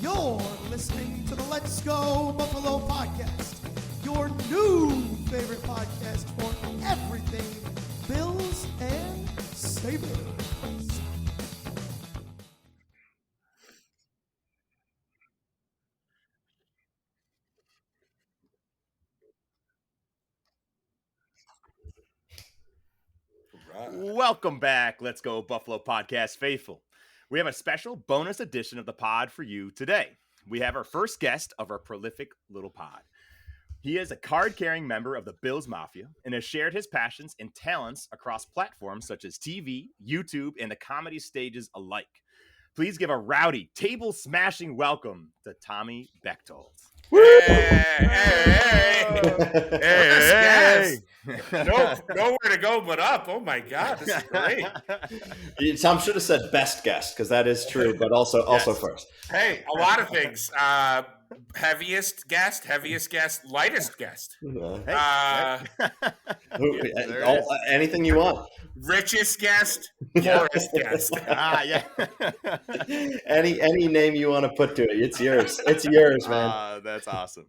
You're listening to the Let's Go Buffalo podcast, your new favorite podcast for everything Bills and Sabres. Welcome back, Let's Go Buffalo podcast faithful. We have a special bonus edition of the pod for you today. We have our first guest of our prolific little pod. He is a card-carrying member of the Bills Mafia and has shared his passions and talents across platforms such as TV, YouTube, and the comedy stages alike. Please give a rowdy, table-smashing welcome to Tommy Bechtold. Hey. Nowhere to go but up. Oh my God, this is great. Tom should have said best guest because that is true, but also first. Hey, a lot of things. Heaviest guest, lightest guest. Anything you want. Richest guest, poorest guest. Yeah. Any name you want to put to it, it's yours. It's yours, man. That's awesome.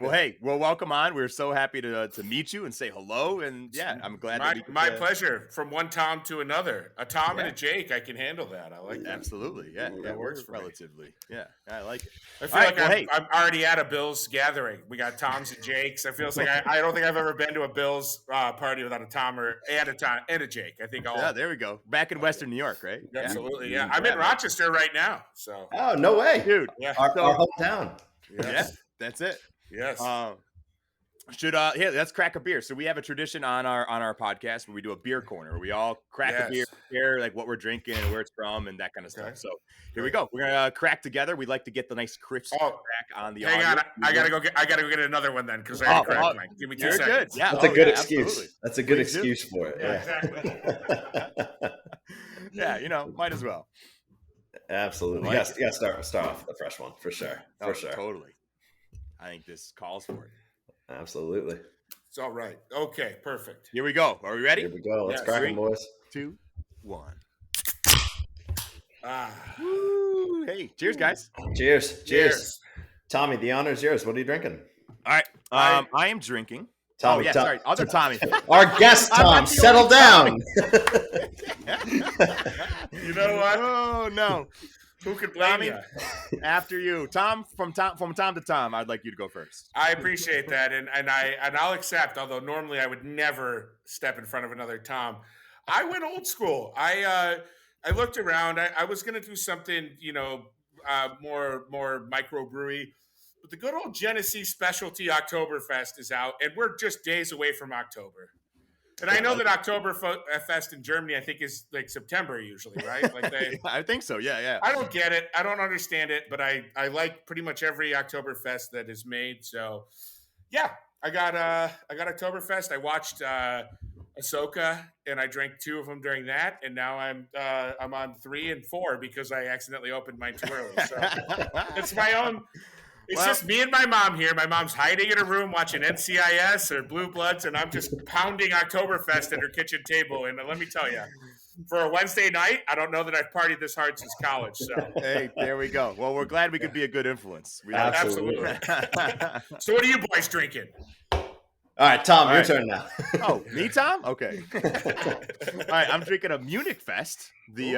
Well, hey, welcome on. We're so happy to meet you and say hello. And yeah, I'm glad. My pleasure. From one Tom to another, a Tom and a Jake. I can handle that. I like that. Absolutely. Yeah, that works relatively. Me. Yeah, I like it. I feel I'm already at a Bills gathering. We got Toms and Jakes. I feel like I don't think I've ever been to a Bills party without a Tom and a Jake. I think there we go. Back in Western New York, right? Absolutely. Yeah. I'm in Rochester right now. So. Oh, no way, dude. Yeah. Our hometown. Yeah, that's it. Yes. Let's crack a beer. So we have a tradition on our podcast where we do a beer corner. We all crack a beer, share like what we're drinking and where it's from and that kind of stuff. So here we go. We're gonna crack together. We'd like to get the nice crisp crack on the. Hang on, I gotta go get another one then because I already cracked mine. Give me 2 seconds. Good. Yeah, that's a good excuse. Absolutely. That's a good excuse for it. Yeah, exactly. Might as well. Absolutely. You gotta start off with the fresh one for sure. For sure. Totally. I think this calls for it. Absolutely. It's all right. Okay, perfect. Here we go. Are we ready? Here we go. Let's crack them, boys. 2, 1. Woo. Hey, cheers, guys. Cheers. Tommy, the honor is yours. What are you drinking? All right. I am drinking. Tommy, sorry. Other Tommy. Our guest, Tom. Settle down. You know what? Oh, no. Who could blame you? After you, Tom. From Tom to Tom, I'd like you to go first. I appreciate that, and I'll accept. Although normally I would never step in front of another Tom. I went old school. I looked around. I was going to do something, more microbrewery, but the good old Genesee Specialty Oktoberfest is out, and we're just days away from October. And I know that Oktoberfest in Germany, I think, is like September usually, right? I think so. Yeah. I don't get it. I don't understand it, but I like pretty much every Oktoberfest that is made. So, yeah, I got Oktoberfest. I watched Ahsoka, and I drank 2 of them during that, and now I'm on 3 and 4 because I accidentally opened mine too early. So it's my own. It's just me and my mom here. My mom's hiding in her room watching NCIS or Blue Bloods, and I'm just pounding Oktoberfest at her kitchen table. And let me tell you, for a Wednesday night, I don't know that I've partied this hard since college. So hey, there we go. Well, we're glad we could be a good influence. Absolutely. So what are you boys drinking? All right, Tom, your turn now. Oh, me, Tom? Okay. All right, I'm drinking a Munich Fest, the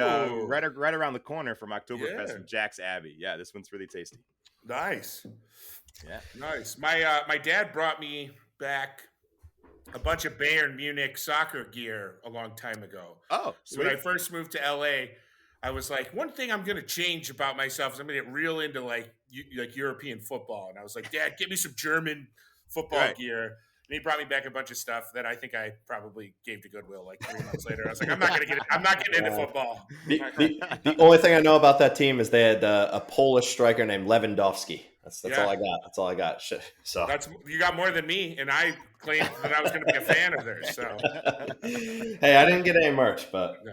right around the corner from Oktoberfest from Jack's Abbey. Yeah, this one's really tasty. Nice. Yeah. Nice. My dad brought me back a bunch of Bayern Munich soccer gear a long time ago. Oh, so when I first moved to LA, I was like, one thing I'm going to change about myself is I'm going to get real into like European football. And I was like, Dad, get me some German football gear. And he brought me back a bunch of stuff that I think I probably gave to Goodwill like 3 months later. I was like, I'm not getting into football. The only thing I know about that team is they had a Polish striker named Lewandowski. That's all I got. That's all I got. So you got more than me, and I claimed that I was going to be a fan of theirs. So hey, I didn't get any merch, but all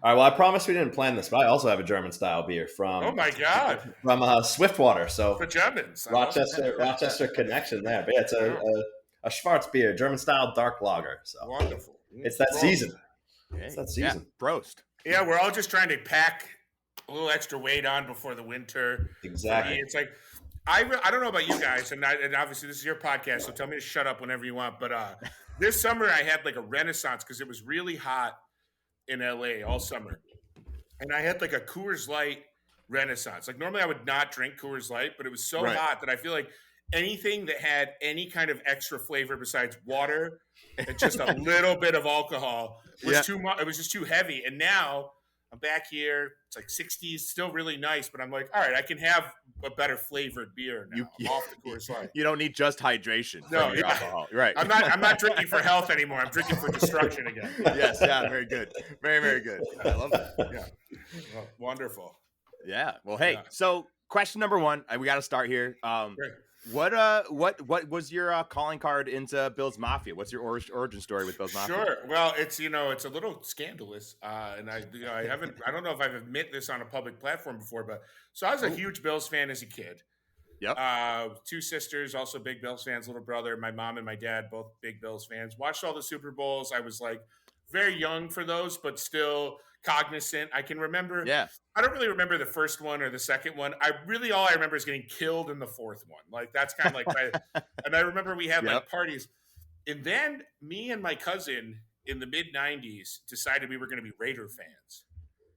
right. Well, I promise we didn't plan this, but I also have a German style beer from. Oh my God! From Swiftwater. So for Germans, Rochester connection there. But yeah, it's a Schwarz beer, German style dark lager. So wonderful. It's that season. It's that season. Prost. Yeah, we're all just trying to pack a little extra weight on before the winter. Exactly. For me, it's like I don't know about you guys, and obviously this is your podcast, so tell me to shut up whenever you want. But this summer I had like a renaissance because it was really hot in LA all summer, and I had like a Coors Light renaissance. Like normally I would not drink Coors Light, but it was so Right. hot that I feel like anything that had any kind of extra flavor besides water and just a little bit of alcohol was too much. It was just too heavy. And now I'm back here. It's like 60s, still really nice, but I'm like, all right, I can have a better flavored beer now. I'm off the Coors Light. You don't need just hydration No, from your yeah. alcohol. Right. I'm not drinking for health anymore. I'm drinking for destruction again. Yes. Yeah. Very good. Very, very good. I love that. Yeah. Well, wonderful. Yeah. Well, hey, Yeah. so question number one, we got to start here. Great. What was your calling card into Bill's Mafia? What's your origin story with Bill's Mafia? Sure. Well, it's it's a little scandalous, and I don't know if I've admit this on a public platform before, but so I was a huge Bills fan as a kid. Yep. 2 sisters, also big Bills fans. Little brother, my mom and my dad, both big Bills fans. Watched all the Super Bowls. I was like very young for those, but still cognizant. I can remember. Yeah. I don't really remember the first one or the second one. All I remember is getting killed in the fourth one. Like that's kind of like my. And I remember we had like parties, and then me and my cousin in the mid '90s decided we were going to be Raider fans.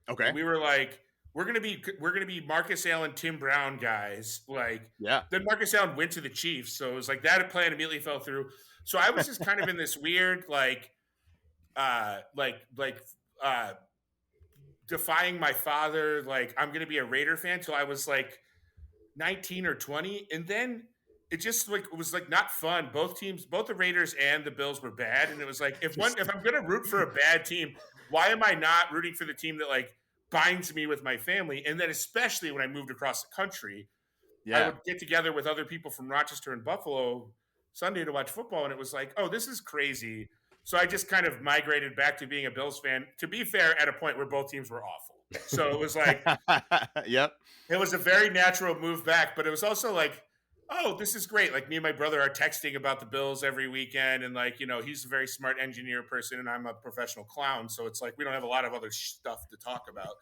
Okay. And we were like, we're gonna be Marcus Allen, Tim Brown guys. Like, Yeah. Then Marcus Allen went to the Chiefs, so it was like that plan immediately fell through. So I was just kind of in this weird defying my father, like I'm gonna be a Raider fan till I was like 19 or 20, and then it just like it was like not fun. Both teams, both the Raiders and the Bills were bad, and it was like if I'm gonna root for a bad team, why am I not rooting for the team that like binds me with my family? And then especially when I moved across the country, I would get together with other people from Rochester and Buffalo Sunday to watch football, and it was like, oh, this is crazy. So I just kind of migrated back to being a Bills fan. To be fair, at a point where both teams were awful. So it was like, Yep. It was a very natural move back, but it was also like, oh, this is great. Like me and my brother are texting about the Bills every weekend. And like, he's a very smart engineer person and I'm a professional clown. So it's like, we don't have a lot of other stuff to talk about.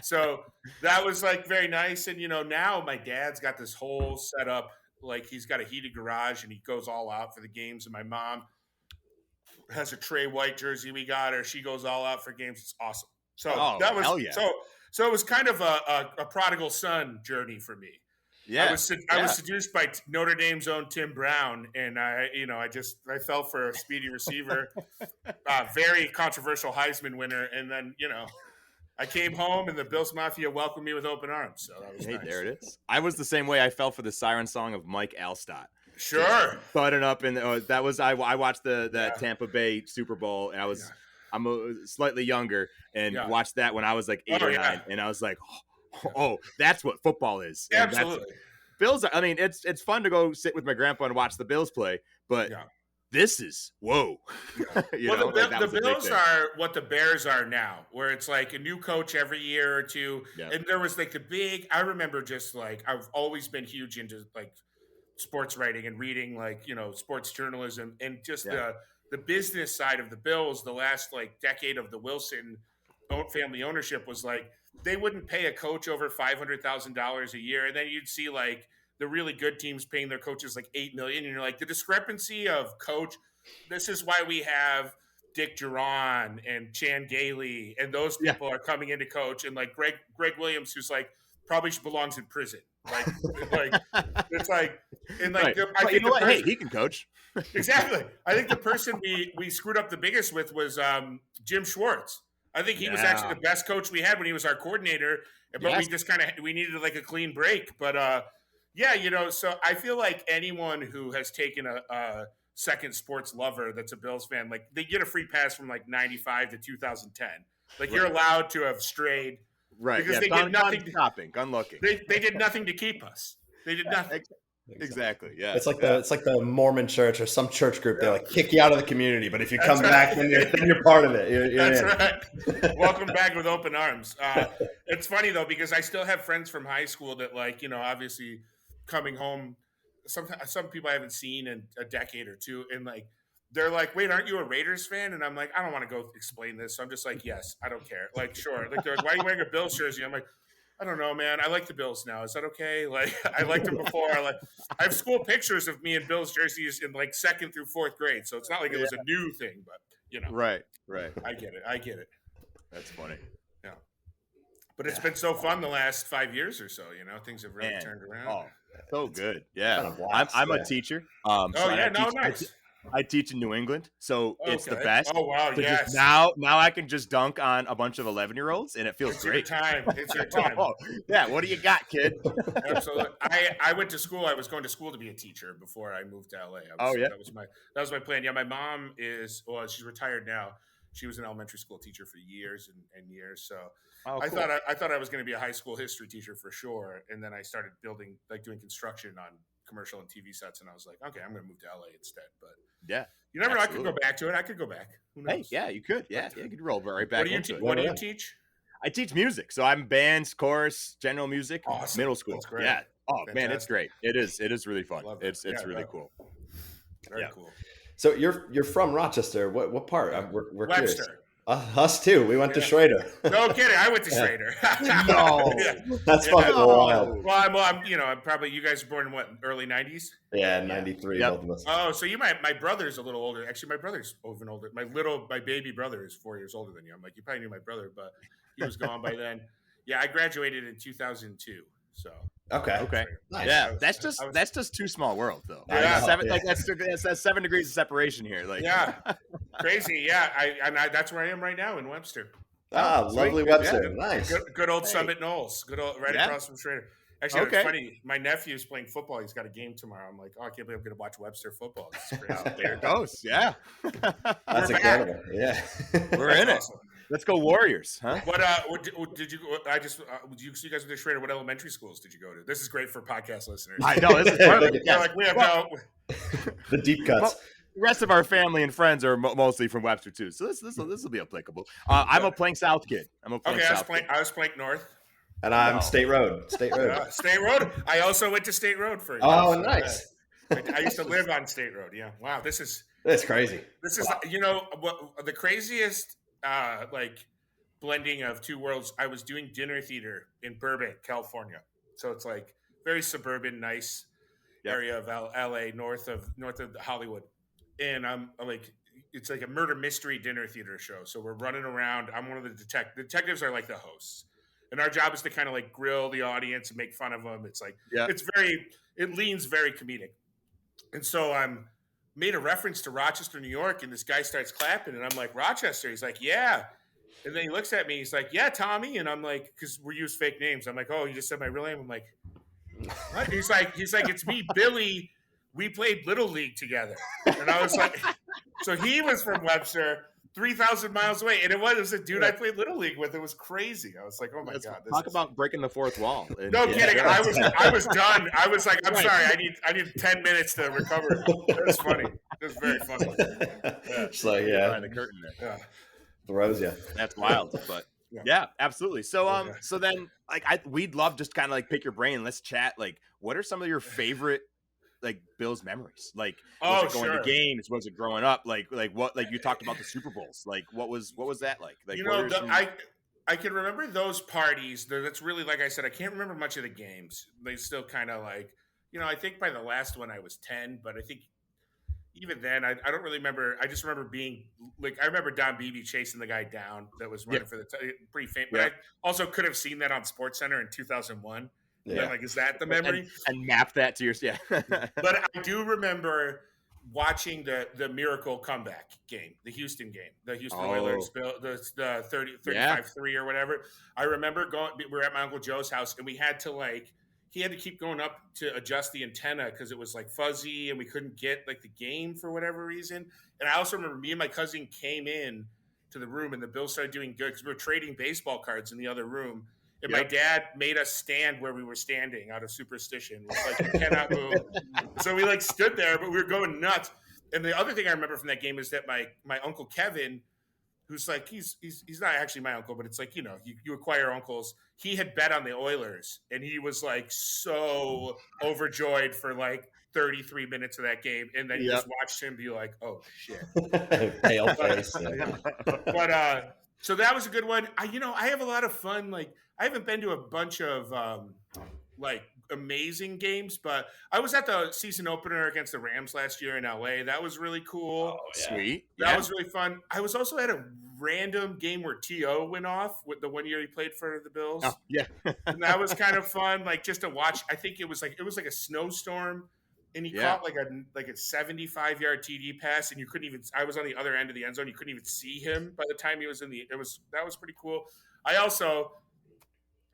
So that was like very nice. And, now my dad's got this whole setup. Like he's got a heated garage and he goes all out for the games. And my mom has a Trey White jersey we got her. She goes all out for games. It's awesome. So that was, hell yeah. So it was kind of a prodigal son journey for me. Yeah. I was seduced by Notre Dame's own Tim Brown, and I fell for a speedy receiver, very controversial Heisman winner, and then I came home and the Bills Mafia welcomed me with open arms. So that was nice. There it is. I was the same way. I fell for the siren song of Mike Alstott. Sure. Button up, and that was I watched the Tampa Bay Super Bowl, and I'm slightly younger, and watched that when I was like 8 or 9, and I was like, oh, that's what football is. And absolutely. Bills. I mean, it's fun to go sit with my grandpa and watch the Bills play, but this is whoa. The Bills are what the Bears are now, where it's like a new coach every year or two, and there was like I remember just like I've always been huge into like sports writing and reading like sports journalism and just the business side of the Bills. The last like decade of the Wilson family ownership was like they wouldn't pay a coach over $500,000 a year, and then you'd see like the really good teams paying their coaches like $8 million, and you're like the discrepancy of coach. This is why we have Dick Duran and Chan Gailey and those people are coming into coach, and like Greg Williams, who's like probably belongs in prison. Like it's like, and like I think hey, he can coach. Exactly. I think the person we screwed up the biggest with was Jim Schwartz. I think he was actually the best coach we had when he was our coordinator, but we just we needed like a clean break. But so I feel like anyone who has taken a second sports lover that's a Bills fan, like they get a free pass from like 95 to 2010. Like you're allowed to have strayed. Right. Because they did nothing gun looking. They did nothing to keep us. They did nothing. Exactly. Yeah. It's like the Mormon church or some church group. They like kick you out of the community, but if you come back, then you're part of it. You're right. Welcome back with open arms. It's funny though because I still have friends from high school that like obviously coming home. Some people I haven't seen in a decade or two, and like they're like, "Wait, aren't you a Raiders fan?" And I'm like, "I don't want to go explain this." So I'm just like, "Yes, I don't care." Like, sure. Like they're like, "Why are you wearing a Bills jersey?" I'm like, I don't know, man. I like the Bills now. Is that okay? Like, I liked them before. I have school pictures of me in Bills jerseys in like 2nd through 4th grade, so it's not like it was a new thing. But Right. I get it. That's funny. Yeah, but it's been so fun the last 5 years or so. Things have really Man. turned around. Oh, so good. Yeah. Kind of blast, I'm yeah. a teacher. Oh yeah, nice. I teach in New England, so it's the Okay. best. Oh wow, So yes. just now I can just dunk on a bunch of 11-year-olds, and it feels It's great. your time. It's your time. Oh, yeah. What do you got, kid? Absolutely. I went to school. I was going to school to be a teacher before I moved to LA. That was my plan. Yeah, my mom she's retired now. She was an elementary school teacher for years and years. So Oh, I cool. thought I was going to be a high school history teacher for sure. And then I started doing construction on commercial and TV sets, and I was like, okay, I'm going to move to LA instead. But Yeah. you never know. I could Absolutely. go back to it. I could go back. Who knows? Hey, yeah, you could. Yeah, you could roll right back What do you into it. What do you Yeah. teach? I teach music, so I'm bands, chorus, general music, Awesome. middle school. That's great. Yeah. Oh man, it's Fantastic. great. It is really fun. Love it. It's Yeah, really yeah. cool. Very Yeah. cool. So you're from Rochester. What part? We're curious. Webster. Us too. We went to Yeah. Schrader. No kidding. I went to Yeah. Schrader. No. Yeah. That's Yeah. fucking wild. Well, I'm probably, you guys were born in what, early 90s? Yeah, 93, Yep. both of us. Oh, so my brother's a little older. Actually, my brother's even older. My baby brother is 4 years older than you. I'm like, you probably knew my brother, but he was gone by then. Yeah, I graduated in 2002. So Okay. Nice. Yeah, I was- that's just two small worlds though. I know, Seven, yeah. like that's 7 degrees of separation here. Like Yeah. Crazy. Yeah. That's where I am right now in Webster. Ah, sweet. lovely Good, Webster. yeah. Nice. Good old Hey. Summit Knolls. Good old right Yeah. across from Schrader. Actually, Okay. it's funny. My nephew's playing football. He's got a game tomorrow. I'm like, oh, I can't believe I'm going to watch Webster football. This is crazy. there it goes. Yeah. That's We're back. incredible. Yeah. We're in it. Awesome. Let's go Warriors, huh? What did you? You guys went to Schrader. What elementary schools did you go to? This is great for podcast listeners. I know this is perfect. Yeah, Yes. like we have Well, The deep cuts. Well, the rest of our family and friends are mostly from Webster too, so this will be applicable. I'm a Plank South kid. I'm a Plank Okay, South I was Plank North. And I'm No. State Road. State Road. State Road. I also went to State Road for a year. Oh, so, nice. I used to live on State Road. Yeah. Wow. This is That's crazy. what the craziest blending of two worlds. I was doing dinner theater in Burbank, California. So it's like very suburban, nice Yep. area of LA, north of Hollywood. And I'm like, it's like a murder mystery dinner theater show. So we're running around. I'm one of the detectives are like the hosts. And our job is to kind of like grill the audience and make fun of them. It's like, Yeah. it leans very comedic. And so I'm made a reference to Rochester, New York, and this guy starts clapping, and I'm like, Rochester? He's like, yeah. And then he looks at me, he's like, yeah, Tommy. And I'm like, because we use fake names. I'm like, oh, you just said my real name? I'm like, what? He's like, it's me, Billy. We played Little League together. And I was like, so he was from Webster, 3,000 miles away. And it was a dude I played Little League with. It was crazy. I was like, oh my God. Talk about breaking the fourth wall. No kidding. yeah. I was done. I was like, I'm Right. sorry. I need 10 minutes to recover. It was funny. It was very funny. It's like, yeah, Behind the curtain there. Yeah. throws you. That's wild, but Yeah. yeah, absolutely. So Yeah. so then like we'd love just kind of like pick your brain. Let's chat. Like, what are some of your favorite like Bills memories? Like, was it going to games? Was it growing up? Like what? Like you talked about the Super Bowls. Like, what was that like? Like, what are some- I can remember those parties. That's really, like I said, I can't remember much of the games. They still kind of like, I think by the last one I was 10, but I think even then I don't really remember. I just remember being like, I remember Don Beebe chasing the guy down that was running for the pretty famous. Yeah. But I also could have seen that on SportsCenter in 2001. Yeah. Like, is that the memory? and map that to your But I do remember watching the miracle comeback game, the Houston game, the Houston Oilers, the 35-3 or whatever. I remember we were at my Uncle Joe's house, and we had to he had to keep going up to adjust the antenna because it was like fuzzy and we couldn't get like the game for whatever reason. And I also remember me and my cousin came in to the room and the Bills started doing good because we were trading baseball cards in the other room. And my dad made us stand where we were standing out of superstition. It was like, you cannot move. So we stood there, but we were going nuts. And the other thing I remember from that game is that my Uncle Kevin, who's like, he's not actually my uncle, but it's like, you acquire uncles. He had bet on the Oilers and he was so overjoyed for 33 minutes of that game. And then you just watched him be like, oh shit. Pale face. But So that was a good one. I have a lot of fun. Like, I haven't been to a bunch of like amazing games, but I was at the season opener against the Rams last year in LA. That was really cool. Oh, yeah. Sweet. That Yeah. was really fun. I was also at a random game where T.O. went off with the 1 year he played for the Bills. Oh, yeah. And that was kind of fun, like just to watch. I think it was like a snowstorm, and he caught like a 75-yard TD pass, and you couldn't even. I was on the other end of the end zone. You couldn't even see him by the time he was in the. That was pretty cool. I also,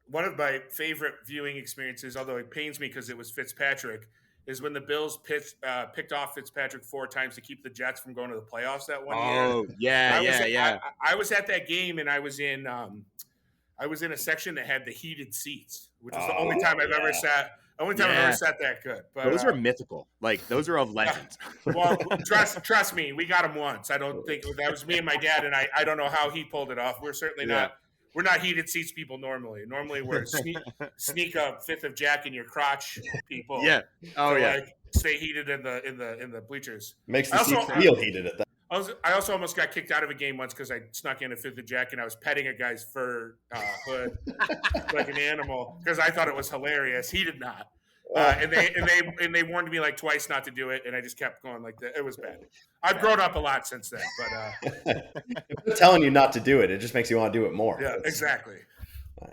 one of my favorite viewing experiences, although it pains me because it was Fitzpatrick, is when the Bills picked off Fitzpatrick 4 times to keep the Jets from going to the playoffs that one year. Oh, yeah. I was at that game, and I was in a section that had the heated seats, which is the only time I've ever sat. Only time I've ever sat that good. But those are mythical. Like, those are of legends. Well, trust me, we got him once. I don't think that was me and my dad, and I don't know how he pulled it off. We're certainly not. We're not heated seats people normally. Normally, we're sneak a fifth of Jack in your crotch people. Yeah. Oh, yeah. Like, stay heated in the bleachers. Makes the seats feel heated at that. I also almost got kicked out of a game once because I snuck in a fifth of Jack and I was petting a guy's fur hood like an animal because I thought it was hilarious. He did not, and they warned me like twice not to do it, and I just kept going like that. It was bad. I've grown up a lot since then, but They're telling you not to do it. It just makes you want to do it more. yeah, exactly.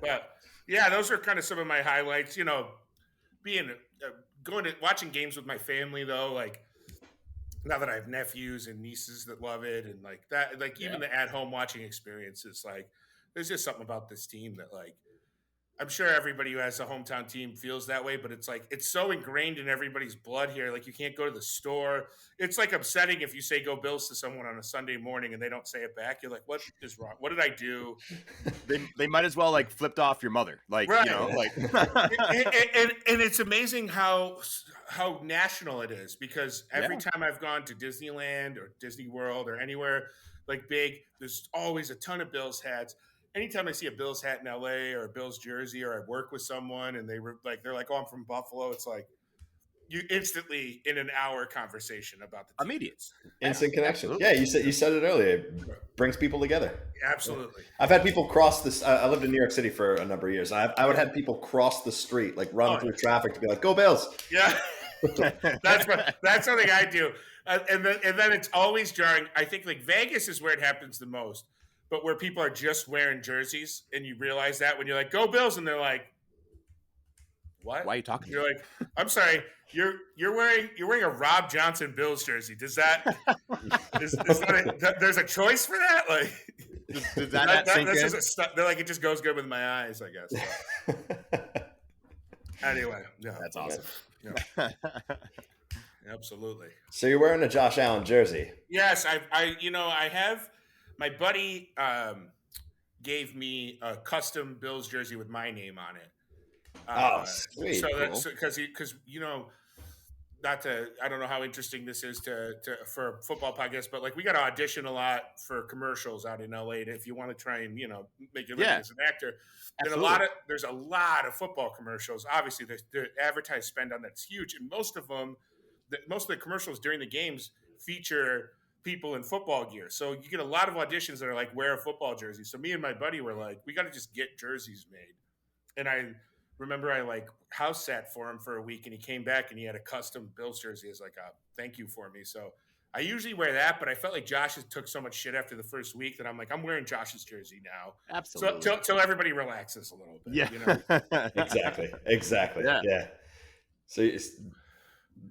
But yeah, those are kind of some of my highlights. Being watching games with my family though, like. Now that I have nephews and nieces that love it and like that, like even the at-home watching experiences, like there's just something about this team that like, I'm sure everybody who has a hometown team feels that way, but it's like, it's so ingrained in everybody's blood here. Like you can't go to the store. It's like upsetting if you say go Bills to someone on a Sunday morning and they don't say it back. You're like, what is wrong? What did I do? They might as well like flipped off your mother. Like, right. Like. and it's amazing how national it is because every time I've gone to Disneyland or Disney World or anywhere like big, there's always a ton of Bills hats. Anytime I see a Bills hat in LA or a Bills jersey or I work with someone and they're like, oh, I'm from Buffalo. It's like you instantly in an hour conversation about the team. Immediate. Instant connection. Absolutely. Yeah, you said it earlier. It brings people together. Absolutely. I've had people cross this. I lived in New York City for a number of years. I would have people cross the street, like run through traffic to be like, go Bills. Yeah. That's something I do. And then it's always jarring. I think like Vegas is where it happens the most. But where people are just wearing jerseys, and you realize that when you're like, "Go Bills," and they're like, "What? Why are you talking? You're like, "I'm sorry, you're wearing a Rob Johnson Bills jersey. Does that is that there's a choice for that? Like, does that sink in? They're like, it just goes good with my eyes, I guess." Anyway, yeah, that's awesome. Yeah. Absolutely. So you're wearing a Josh Allen jersey? Yes, I have. My buddy gave me a custom Bills jersey with my name on it. Sweet. So cool. because I don't know how interesting this is for a football podcast, but like we got to audition a lot for commercials out in LA if you want to try and make your living as an actor. Absolutely. And there's a lot of football commercials. Obviously, the advertised spend on that's huge, and most of the commercials during the games feature people in football gear. So you get a lot of auditions that are like, wear a football jersey. So me and my buddy were like, we got to just get jerseys made. And I remember I like house sat for him for a week and he came back and he had a custom Bills jersey as like a thank you for me. So I usually wear that, but I felt like Josh took so much shit after the first week that I'm like, I'm wearing Josh's jersey now. Absolutely. So till everybody relaxes a little bit. Yeah. Exactly. Yeah. So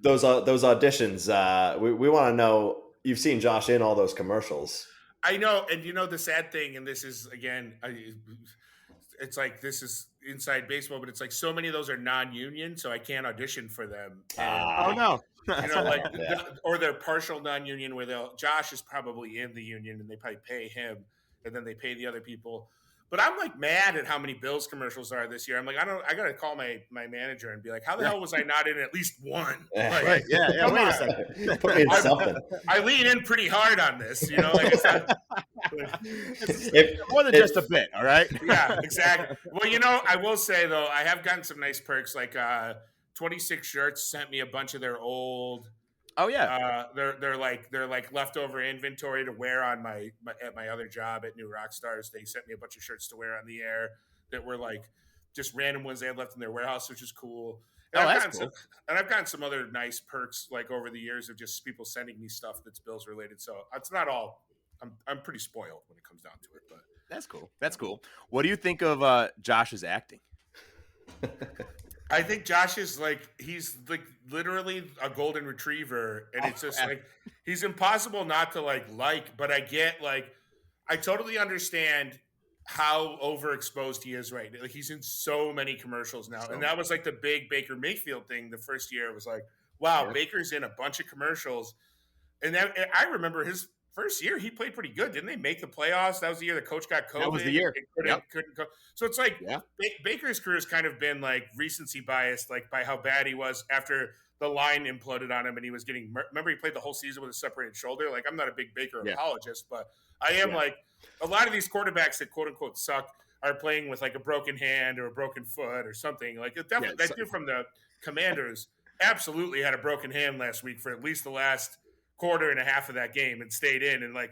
those auditions, we want to know. You've seen Josh in all those commercials. I know. And the sad thing, and this is, again, it's like this is inside baseball, but it's like so many of those are non-union, so I can't audition for them. Oh, no. Or they're partial non-union where Josh is probably in the union and they probably pay him and then they pay the other people. But I'm like mad at how many Bills commercials are this year. I'm like, I got to call my manager and be like, how the hell was I not in at least one? Like, Right. Yeah. Wait a second. Put me in something. I lean in pretty hard on this, like it's not, it's more than just a bit. All right. Yeah, exactly. Well, I will say though, I have gotten some nice perks. Like 26 Shirts sent me a bunch of their old Oh yeah. They're like leftover inventory to wear on my at my other job at New Rockstars. They sent me a bunch of shirts to wear on the air that were like just random ones they had left in their warehouse, which is cool. And Oh, I've that's gotten cool. I've gotten some other nice perks like over the years of just people sending me stuff that's Bills related. So it's not all. I'm pretty spoiled when it comes down to it, but That's cool. That's cool. What do you think of Josh's acting? I think Josh is he's like literally a golden retriever, and it's just like he's impossible not to like. But I get I totally understand how overexposed he is right now. Like he's in so many commercials now, and that was like the big Baker Mayfield thing. The first year it was like, wow, Baker's in a bunch of commercials, and I remember his first year he played pretty good. Didn't they make the playoffs? That was the year the coach got COVID. That was the year. Couldn't go. So it's like Baker's career has kind of been like recency biased, like by how bad he was after the line imploded on him and he was getting. Remember, he played the whole season with a separated shoulder. Like, I'm not a big Baker apologist, but I am like a lot of these quarterbacks that quote unquote suck are playing with like a broken hand or a broken foot or something. Like definitely, that dude from the Commanders absolutely had a broken hand last week for at least the last quarter and a half of that game and stayed in. And like,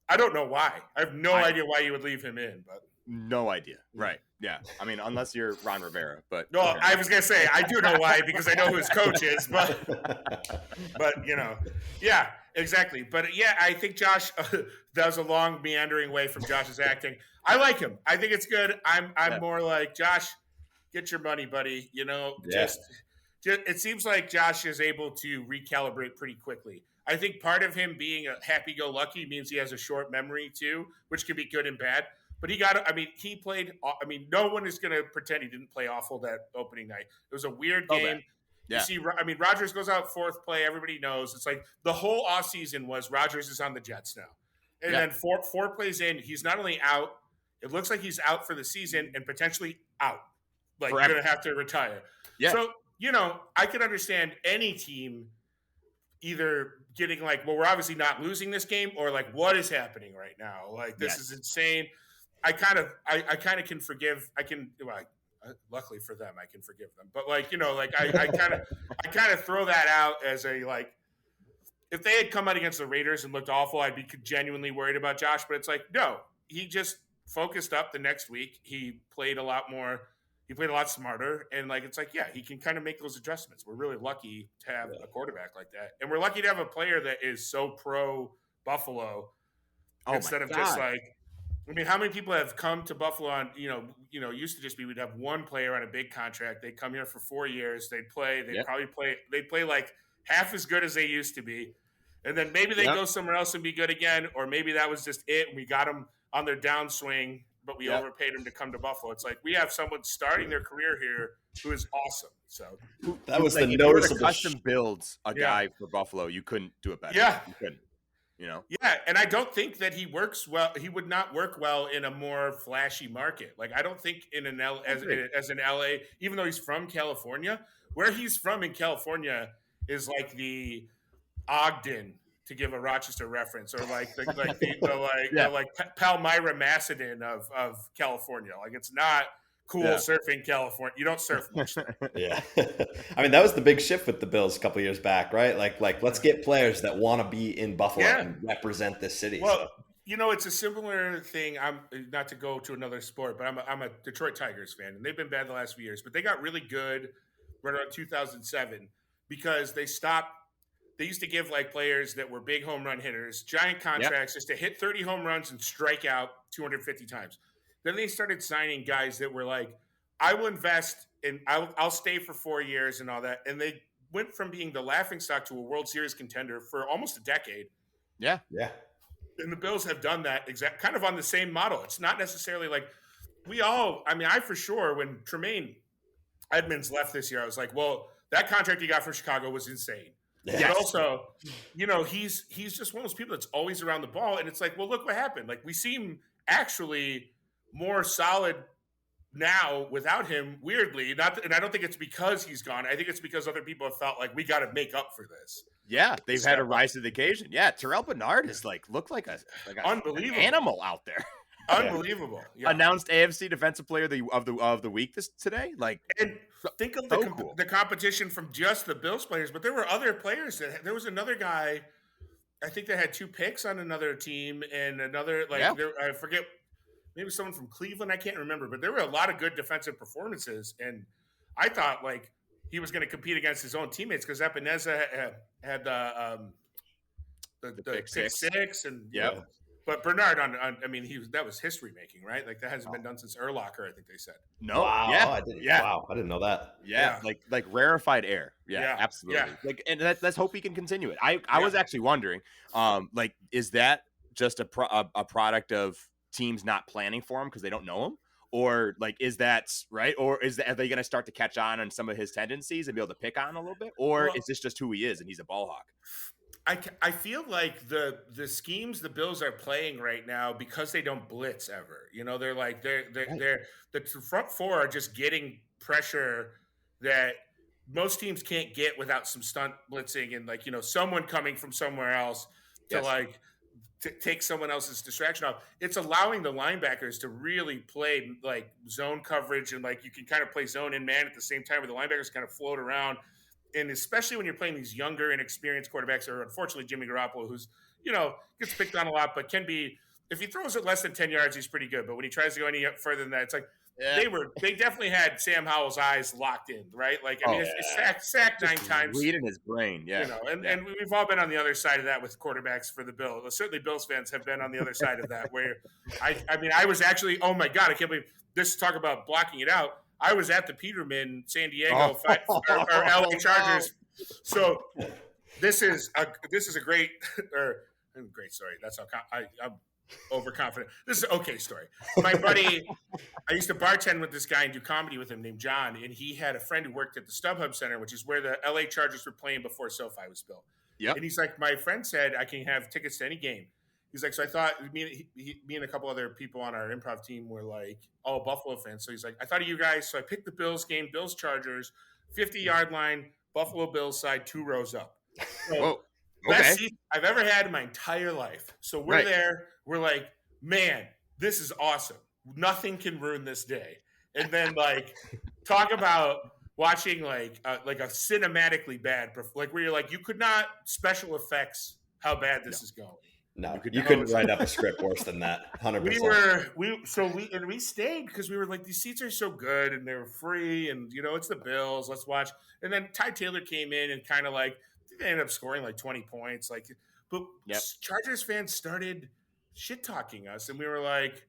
I don't know why. I have no idea why you would leave him in, but no idea. Right. Yeah. I mean, unless you're Ron Rivera, but no, I was going to say, I do know why, because I know who his coach is, but yeah, exactly. But yeah, I think Josh, that was a long meandering way from Josh's acting. I like him. I think it's good. I'm more like, Josh, get your money, buddy. Just it seems like Josh is able to recalibrate pretty quickly. I think part of him being a happy-go-lucky means he has a short memory too, which can be good and bad. But he played. No one is going to pretend he didn't play awful that opening night. It was a weird game. Yeah. You see, Rodgers goes out fourth play. Everybody knows. It's like the whole offseason was Rodgers is on the Jets now. And then four plays in, he's not only out, it looks like he's out for the season and potentially out. Like, you're going to have to retire. Yeah. So, I could understand any team either getting like, well, we're obviously not losing this game, or like, what is happening right now? Like, this is insane. I kind of can forgive. Luckily for them, I can forgive them. But I kind of throw that out as a like, if they had come out against the Raiders and looked awful, I'd be genuinely worried about Josh. But it's like, no, he just focused up the next week. He played a lot more. He played a lot smarter, and it's like, yeah, he can kind of make those adjustments. We're really lucky to have a quarterback like that, and we're lucky to have a player that is so pro Buffalo instead of just like. I mean, how many people have come to Buffalo on, used to just be, we'd have one player on a big contract. They'd come here for 4 years. They'd play. They'd play like half as good as they used to be. And then maybe they go somewhere else and be good again. Or maybe that was just it. And we got them on their downswing, but we overpaid them to come to Buffalo. It's like, we have someone starting their career here who is awesome. So that was like, the if noticeable custom builds a guy for Buffalo. You couldn't do it better. Yeah. You couldn't. Yeah, and I don't think that he works well. He would not work well in a more flashy market. Like, I don't think in an as an LA, even though he's from California, where he's from in California is like the Ogden, to give a Rochester reference, or like the Palmyra Macedon of California. Like, it's not cool surfing California. You don't surf much there. Yeah. I mean, that was the big shift with the Bills a couple years back, right? Like let's get players that want to be in Buffalo and represent this city. Well, it's a similar thing. I'm not to go to another sport, but I'm a Detroit Tigers fan, and they've been bad the last few years, but they got really good right around 2007 because they stopped. They used to give like players that were big home run hitters giant contracts just to hit 30 home runs and strike out 250 times. Then they started signing guys that were like, I will invest and I'll stay for 4 years and all that. And they went from being the laughingstock to a World Series contender for almost a decade. Yeah. Yeah. And the Bills have done that kind of on the same model. It's not necessarily like I for sure, when Tremaine Edmonds left this year, I was like, well, that contract he got from Chicago was insane. Yes. But also, he's just one of those people that's always around the ball. And it's like, well, look what happened. Like, we seem actually more solid now without him, weirdly. And I don't think it's because he's gone. I think it's because other people have felt like we got to make up for this. Yeah, they've had to rise to the occasion. Yeah, Terrell Bernard is looked like a unbelievable animal out there. Unbelievable. Yeah. Announced AFC Defensive Player of the week today. Like, And think of so cool. the competition from just the Bills players, but there were other players there was another guy, I think they had 2 picks on another team and another I forget, maybe someone from Cleveland, I can't remember, but there were a lot of good defensive performances, and I thought like he was going to compete against his own teammates because Epineza had the pick six and But Bernard I mean that was history making, right? Like that hasn't been done since Urlacher, I think they said. No, wow, yeah, wow, I didn't know that. Yeah, like rarefied air. Yeah, absolutely. Yeah. Like, and let's hope he can continue it. I was actually wondering, like, is that just a product of teams not planning for him because they don't know him, or like is that right, or are they going to start to catch on some of his tendencies and be able to pick on him a little bit, or is this just who he is and he's a ball hawk? I feel like the schemes the Bills are playing right now, because they don't blitz ever. You know, they're the front four are just getting pressure that most teams can't get without some stunt blitzing and like, you know, someone coming from somewhere else to to take someone else's distraction off. It's allowing the linebackers to really play like zone coverage, and like you can kind of play zone and man at the same time where the linebackers kind of float around. And especially when you're playing these younger, inexperienced quarterbacks, or unfortunately Jimmy Garoppolo, who's, you know, gets picked on a lot, but can be, if he throws it less than 10 yards, he's pretty good. But when he tries to go any further than that, it's like they definitely had Sam Howell's eyes locked in, right? Like, I mean, it's sacked 9 times. Reading his brain, You know, and we've all been on the other side of that with quarterbacks for the Bills. Well, certainly Bills fans have been on the other side of that, where I mean, I was actually, oh my God, I can't believe this, talk about blocking it out. I was at the Peterman San Diego or LA Chargers. So this is a great story. That's how I'm overconfident. This is an okay story. My buddy, I used to bartend with this guy and do comedy with him named John, and he had a friend who worked at the StubHub Center, which is where the LA Chargers were playing before SoFi was built. Yeah. And he's like, my friend said I can have tickets to any game. He's like, so I thought me and a couple other people on our improv team were like all Buffalo fans. So he's like, I thought of you guys. So I picked the Bills game, Bills Chargers, 50-yard line, Buffalo Bills side, 2 rows up. So best seat I've ever had in my entire life. So we're there. We're like, man, this is awesome. Nothing can ruin this day. And then like talk about watching like a cinematically bad, like where you're like, you could not special effects how bad this is going. No, you couldn't write up a script worse than that. 100%. We stayed because we were like, these seats are so good and they were free, and you know it's the Bills. Let's watch. And then Ty Taylor came in and kind of like they ended up scoring like 20 points. Like, but Chargers fans started shit talking us, and we were like,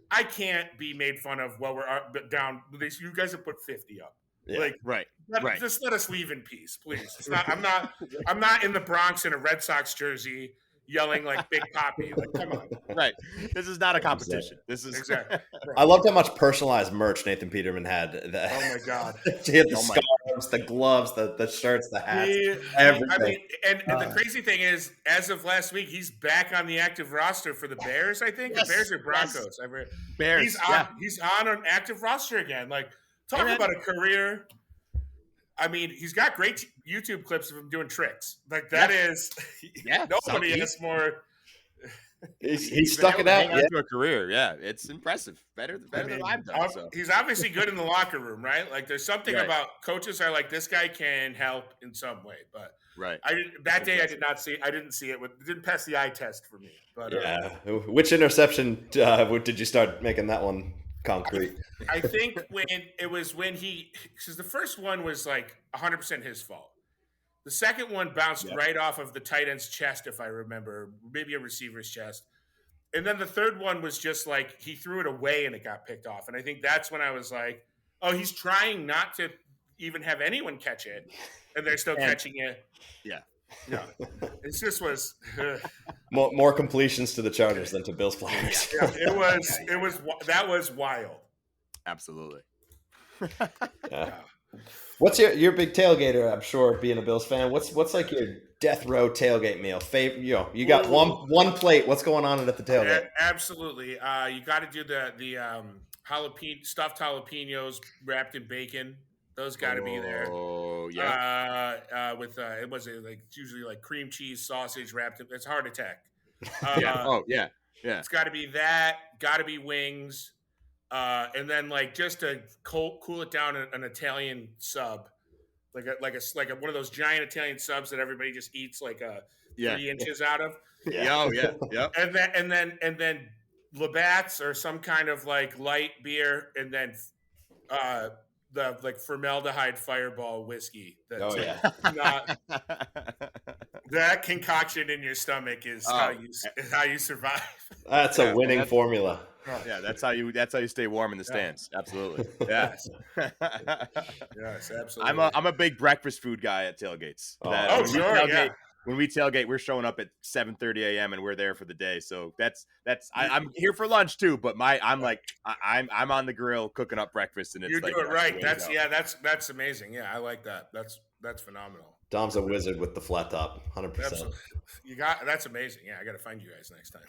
I can't be made fun of while we're down. You guys have put 50 up. Yeah. Like, right. Just let us leave in peace, please. It's not. I'm not in the Bronx in a Red Sox jersey, yelling like Big Papi. Like, come on. Right. This is not a competition. This is exactly. I loved how much personalized merch Nathan Peterman had. Oh my God. He had the scarves, the gloves, the shirts, the hats, everything. I mean, and the crazy thing is, as of last week, he's back on the active roster for the Bears, I think. Yes. The Bears or Broncos. Yes. Bears. He's on an active roster again. Like, talk about a career. I mean, he's got great YouTube clips of him doing tricks. Like that is, nobody has more. He's stuck it out to a career. Yeah, it's impressive. Better than I've done. So. He's obviously good in the locker room, right? Like there's something about coaches are like, this guy can help in some way. But I didn't see it. It didn't pass the eye test for me. But which interception did you start making that one concrete? I think when he, because the first one was like 100% his fault. The second one bounced right off of the tight end's chest, if I remember, maybe a receiver's chest. And then the third one was just like he threw it away and it got picked off. And I think that's when I was like, oh, he's trying not to even have anyone catch it, and they're still catching it. Yeah. Yeah. It just was more completions to the Chargers than to Bills players. Yeah, that was wild. Absolutely. What's your big tailgater? I'm sure, being a Bills fan. What's like your death row tailgate meal? You got one plate. What's going on at the tailgate? Yeah, absolutely. You got to do the jalapeno stuffed jalapenos wrapped in bacon. Those got to be there. Oh yeah. With it was like usually like cream cheese sausage wrapped in. It's heart attack. Yeah. Yeah. It's got to be that. Got to be wings, and then like just to cool it down, an Italian sub, like a one of those giant Italian subs that everybody just eats like a Yeah. 3 inches out of. Yeah. Oh, yeah. Yep. And then Labatt's or some kind of like light beer, and then the like formaldehyde Fireball whiskey. That's Oh yeah. not that concoction in your stomach is how you survive. That's a winning formula. Yeah, that's how you stay warm in the stands. Absolutely. Yeah. Yes, absolutely. I'm a big breakfast food guy at tailgates. Oh, sure, yeah. When we tailgate, we're showing up at 7:30 a.m. and we're there for the day. So I'm here for lunch too, but I'm on the grill cooking up breakfast, and it's You're like doing right. That's amazing. Yeah, I like that. That's phenomenal. Dom's a wizard with the flat top, 100%. That's amazing. Yeah, I got to find you guys next time.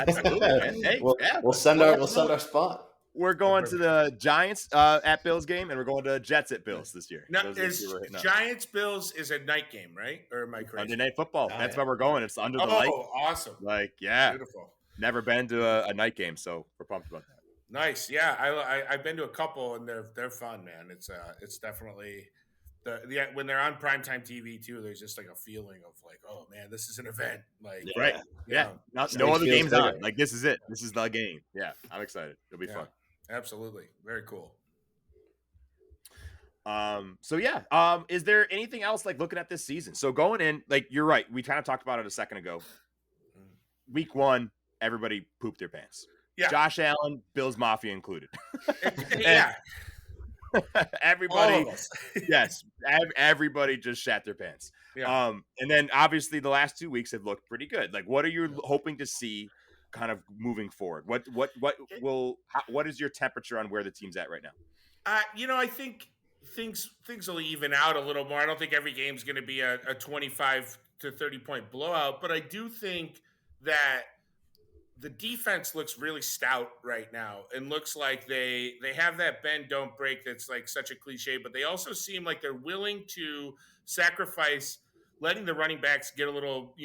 Absolutely, man. Hey, we'll send our spot. We're going to the Giants at Bills game, and we're going to Jets at Bills this year. Now, Giants Bills is a night game, right? Or am I crazy? Monday Night Football. That's where we're going. It's under the light. Oh, awesome! Like, yeah, beautiful. Never been to a night game, so we're pumped about that. Nice, yeah. I've been to a couple, and they're fun, man. It's definitely when they're on primetime TV too. There's just like a feeling of like, oh man, this is an event. Like, right? Yeah. No other games on. Like, this is it. This is the game. Yeah, I'm excited. It'll be fun. Absolutely. Very cool. Is there anything else like looking at this season? So going in, like you're right. We kind of talked about it a second ago. Week 1, everybody pooped their pants. Yeah. Josh Allen, Bills Mafia included. Yeah. Everybody, yes, everybody just shat their pants. Yeah. And then obviously the last 2 weeks have looked pretty good. Like, what are you hoping to see kind of moving forward? What is your temperature on where the team's at right now? I think things will even out a little more. I don't think every game's going to be a 25 to 30 point blowout, but I do think that the defense looks really stout right now and looks like they have that bend don't break that's like such a cliche, but they also seem like they're willing to sacrifice letting the running backs get a little,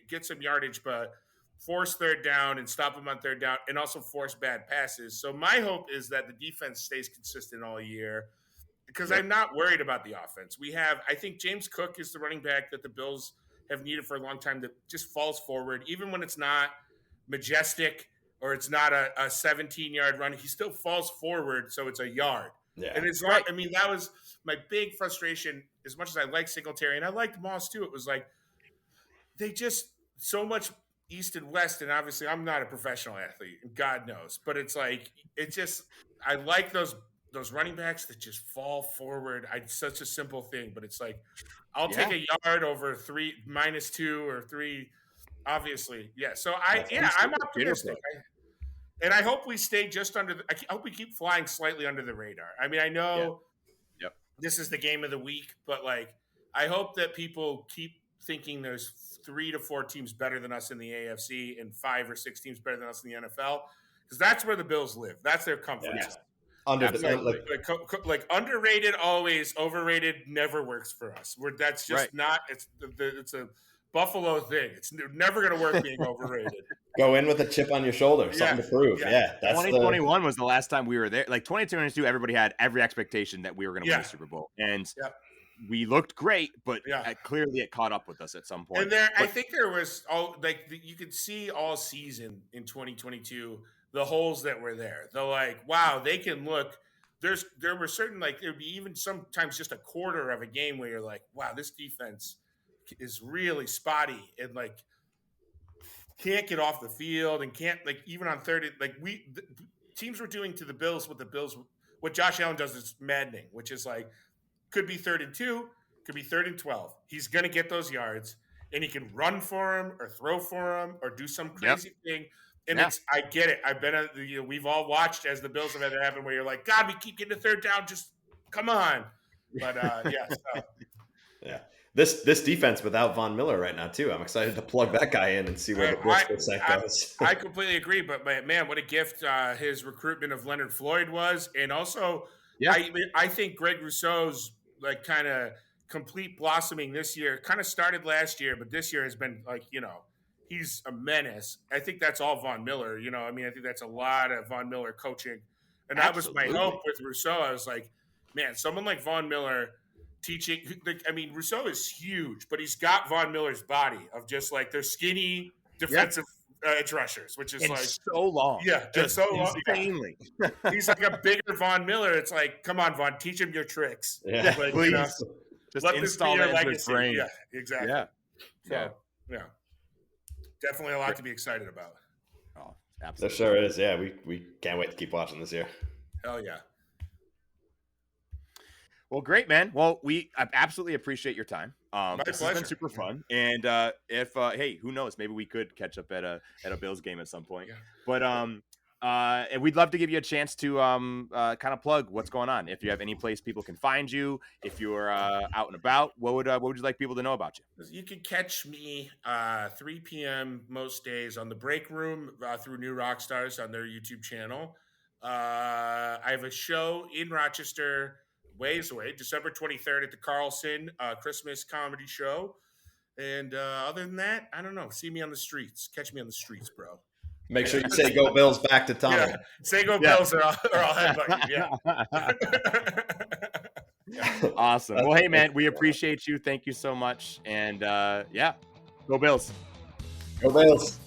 get some yardage, but force third down and stop them on third down, and also force bad passes. So my hope is that the defense stays consistent all year, because I'm not worried about the offense. I think James Cook is the running back that the Bills have needed for a long time, that just falls forward. Even when it's not majestic or it's not a 17-yard run, he still falls forward, so it's a yard. Yeah. And it's right. I mean, that was my big frustration. As much as I like Singletary, and I liked Moss too, it was like they just so much – East and West, and obviously I'm not a professional athlete, God knows, but it's like I like those running backs that just fall forward. It's such a simple thing, but it's like I'll take a yard over -2 or 3, obviously. Yeah, so I'm optimistic, and I hope we stay just under. I hope we keep flying slightly under the radar. I mean, I know this is the game of the week, but like I hope that people keep thinking there's 3 to 4 teams better than us in the AFC and 5 or 6 teams better than us in the NFL, because that's where the Bills live. That's their comfort zone. Like underrated always, overrated never works for us. That's just not. It's a Buffalo thing. It's never going to work being overrated. Go in with a chip on your shoulder, something to prove. Yeah, that's 2021 was the last time we were there. Like 2022, everybody had every expectation that we were going to win the Super Bowl, and we looked great, but clearly it caught up with us at some point. And I think there was you could see all season in 2022 the holes that were there. They're like, wow, they can look. There were certain there'd be even sometimes just a quarter of a game where you're like, wow, this defense is really spotty and can't get off the field and can't even on third. Teams were doing to the Bills what Josh Allen does is maddening, which is could be 3rd and 2, could be 3rd and 12. He's going to get those yards, and he can run for him or throw for him or do some crazy thing. And I get it. I've been, we've all watched as the Bills have had it happen where you're like, God, we keep getting to 3rd down. Just come on. But This defense without Von Miller right now too. I'm excited to plug that guy in and see where the Bills goes. I completely agree. But man, what a gift his recruitment of Leonard Floyd was, and also I think Greg Rousseau's kind of complete blossoming this year kind of started last year, but this year has been he's a menace. I think that's all Von Miller. You know, I mean, I think that's a lot of Von Miller coaching. And that was my hope with Rousseau. I was like, man, someone like Von Miller teaching. I mean, Rousseau is huge, but he's got Von Miller's body of just like they're skinny defensive edge rushers, which is and like so long. Yeah, just so insanely. long. Yeah. He's like a bigger Von Miller. It's like, come on, Von, teach him your tricks. Yeah, like, please. You know, Just let install this be that your into his legacy. brain. Yeah, exactly. Yeah. So, definitely a lot to be excited about. Oh, There absolutely. sure is. Yeah, we can't wait to keep watching this year. Hell yeah. Well, great, man. Well, I absolutely appreciate your time. This has been pleasure. super fun. And if hey, who knows, maybe we could catch up at a Bills game at some point. Yeah. But and we'd love to give you a chance to kind of plug what's going on. If you have any place people can find you, if you're out and about, what would you like people to know about you? You can catch me 3 p.m. most days on the Break Room through New Rockstars on their YouTube channel. I have a show in Rochester, ways away, December 23rd at the Carlson Christmas comedy show. And other than that, I don't know. See me on the streets. Catch me on the streets, bro. Make sure you say "Go Bills" back to Tommy. Yeah. Say go Bills or I'll headbutt you. Yeah. Awesome. Well, hey, man, we appreciate you. Thank you so much. And go Bills. Go Bills.